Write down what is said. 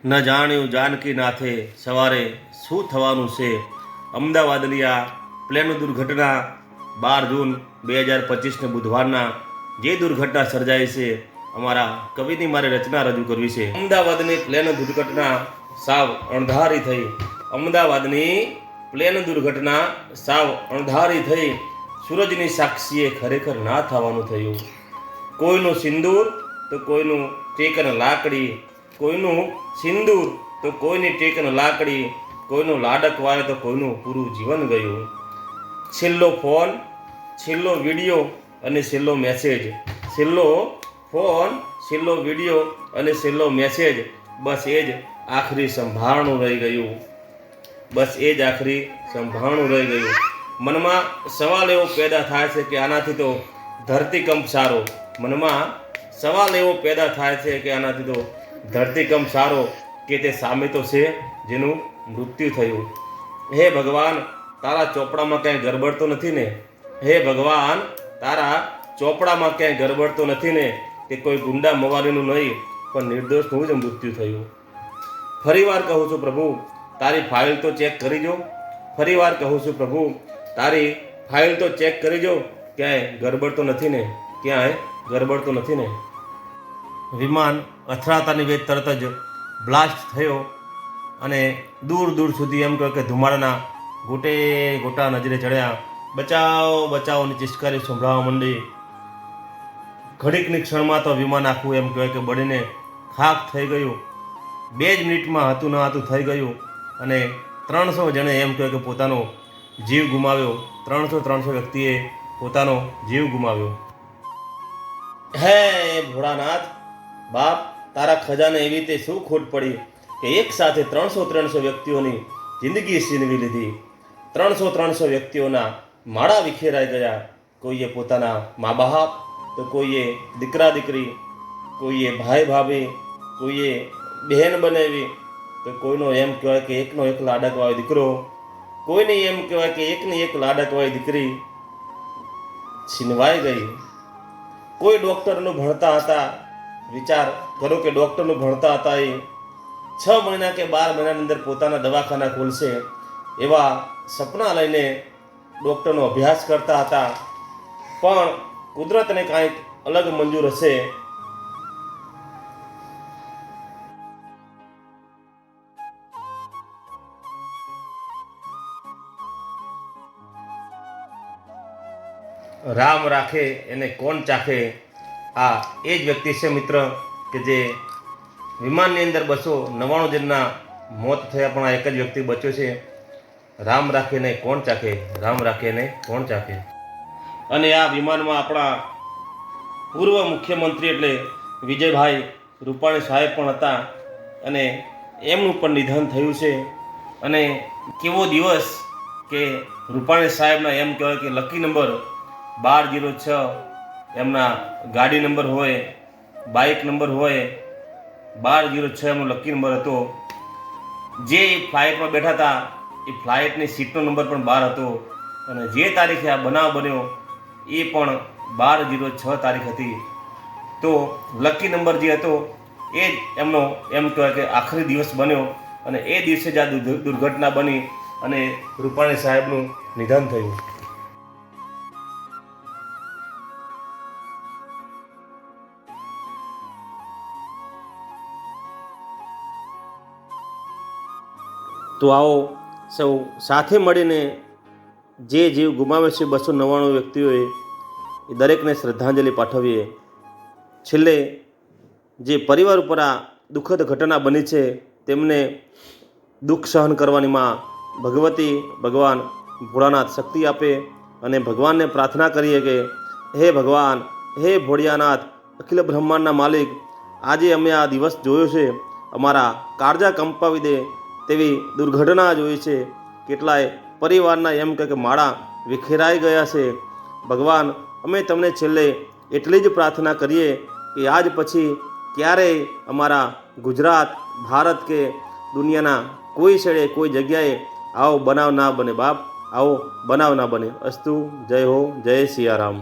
ન જાણ્યું જાનકી નાથે સવારે શું થવાનું છે. અમદાવાદની આ પ્લેન દુર્ઘટના 12 જૂન 2025ને બુધવારના જે દુર્ઘટના સર્જાઈ છે, અમારા કવિની મારે રચના રજૂ કરવી છે. અમદાવાદની પ્લેન દુર્ઘટના સાવ અણધારી થઈ. અમદાવાદની પ્લેન દુર્ઘટના સાવ અણધારી થઈ. સૂરજની સાક્ષીએ ખરેખર ના થવાનું થયું. કોઈનું સિંદૂર તો કોઈનું ટેકન લાકડી, કોઈનું સિંદૂર તો કોઈની ટેકન લાકડી, કોઈનું લાડક વાય તો કોઈનું પૂરું જીવન ગયું. છેલ્લો ફોન, છેલ્લો વિડીયો અને છેલ્લો મેસેજ, છેલ્લો ફોન, છેલ્લો વિડીયો અને છેલ્લો મેસેજ, બસ એ જ આખરી સંભાળનું રહી ગયું. બસ એ જ આખરી સંભાળનું રહી ગયું. મનમાં સવાલ એવો પેદા થાય છે કે આનાથી તો ધરતીકંપ સારો. મનમાં સવાલ એવો પેદા થાય છે કે આનાથી તો ધરતીકંપ સારો, કે તે સામે તો છે જેનું મૃત્યુ થયું. હે ભગવાન, તારા ચોપડામાં ક્યાંય ગરબડ તો નથી ને? હે ભગવાન, તારા ચોપડામાં ક્યાંય ગરબડ તો નથી ને? કે કોઈ ગુંડા મવાલીનું નહીં પણ નિર્દોષનું જ મૃત્યુ થયું. ફરીવાર કહું છું પ્રભુ, તારી ફાઇલ તો ચેક કરી જો. ફરીવાર કહું છું પ્રભુ, તારી ફાઇલ તો ચેક કરી જો. ક્યાંય ગરબડ તો નથી ને? ક્યાંય ગરબડ તો નથી ને? વિમાન અથડાતાની વેત તરત જ બ્લાસ્ટ થયો અને દૂર દૂર સુધી એમ કહે કે ધુમાડાના ગોટે ગોટા નજરે ચડ્યા. બચાવ બચાવની ચિસ્કારી સંભળાવા માંડી. ઘડીકની ક્ષણમાં તો વિમાન આખું એમ કહેવાય કે બળીને ખાખ થઈ ગયું. 2 જ મિનિટમાં હતું ન હતું થઈ ગયું અને 300 જણે એમ કહેવાય કે પોતાનો જીવ ગુમાવ્યો. 300 વ્યક્તિએ પોતાનો જીવ ગુમાવ્યો. હે ભોળાનાથ બાપ, તારા ખજાને એવી રીતે શું ખોટ પડી કે એક સાથે 300 વ્યક્તિઓની જિંદગી છીનવી લીધી. 300 વ્યક્તિઓના માળા વિખેરાઈ ગયા. કોઈએ પોતાના મા બાપ, તો કોઈએ દીકરા દીકરી, કોઈએ ભાઈ ભાભી, કોઈએ બહેન બનાવી, તો કોઈનો એમ કહેવાય કે એકનો એક લાડકવાળી દીકરો, કોઈની એમ કહેવાય કે એકની એક લાડકવાળી દીકરી છીનવાઈ ગઈ. કોઈ ડૉક્ટરનું ભણતા હતા, વિચાર કરો કે ડૉક્ટરનું ભણતા હતા, એ 6 મહિના કે 12 મહિનાની અંદર પોતાના દવાખાના ખોલશે એવા સપના લઈને ડૉક્ટરનો અભ્યાસ કરતા હતા. પણ કુદરતને કાંઈક અલગ મંજૂર હશે. રામ રાખે એને કોણ ચાખે. આ એ જ વ્યક્તિ છે મિત્ર કે જે વિમાનની અંદર 299 જણના મોત થયા પણ આ એક જ વ્યક્તિ બચ્યો છે. રામ રાખે ને કોણ ચાખે, રામ રાખે ને કોણ ચાખે. અને આ વિમાનમાં આપણા પૂર્વ મુખ્યમંત્રી એટલે વિજયભાઈ રૂપાણી સાહેબ પણ હતા અને એમનું પણ નિધન થયું છે. અને કેવો દિવસ કે રૂપાણી સાહેબના એમ કહેવાય કે લકી નંબર 1206 એમના ગાડી નંબર હોય, બાઇક નંબર હોય, 1206 એમનો લકી નંબર હતો. જે ફ્લાઇટમાં બેઠા હતા એ ફ્લાઇટની સીટનો નંબર પણ 12 હતો. અને જે તારીખે આ બનાવ બન્યો એ પણ 1206 તારીખ હતી. તો લકી નંબર જે હતો એ જ એમનો એમ કહેવાય કે આખરી દિવસ બન્યો અને એ દિવસે જ આ દુર્ઘટના બની અને રૂપાણી સાહેબનું નિધન થયું. તો આવો સૌ સાથે મળીને જે જીવ ગુમાવે છે 299 વ્યક્તિઓએ, એ દરેકને શ્રદ્ધાંજલિ પાઠવીએ. છેલ્લે જે પરિવાર ઉપર આ દુઃખદ ઘટના બની છે તેમને દુઃખ સહન કરવાની માં ભગવતી, ભગવાન ભોળાનાથ શક્તિ આપે. અને ભગવાનને પ્રાર્થના કરીએ કે હે ભગવાન, હે ભોળિયાનાથ, અખિલ બ્રહ્માંડના માલિક, આજે અમે આ દિવસ જોયો છે, અમારા કાળજા કંપાવી દે તેવી દુર્ઘટના જોઈ છે. કેટલાય પરિવારના એમ કે માળા વિખેરાઈ ગયા છે. ભગવાન, અમે તમને છેલ્લે એટલી જ પ્રાર્થના કરીએ કે આજ પછી ક્યારેય અમારા ગુજરાત, ભારત કે દુનિયાના કોઈ છેડે કોઈ જગ્યાએ આવો બનાવ ના બને બાપ, આવો બનાવ ના બને. અસ્તુ. જય હો, જય સિયારામ.